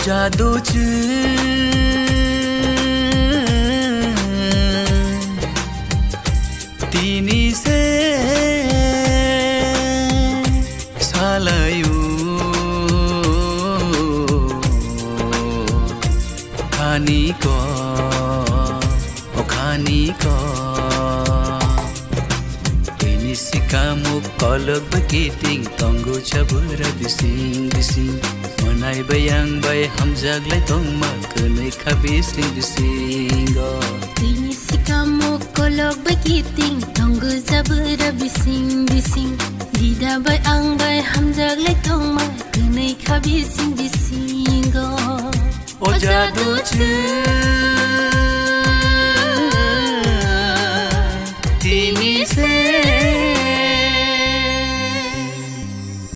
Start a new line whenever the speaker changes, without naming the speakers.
जादूchứ तिनी से सालायु खानी को Kamu kolok bekiting tonggo cabur bising bising Menai bayang bay hamzag lai tong makanai kabising bising
Ini si kamu kolok bekiting tonggo cabur bising bising Dida bayang bay hamzag lai tong makanai kabising bising
O jaducu Tini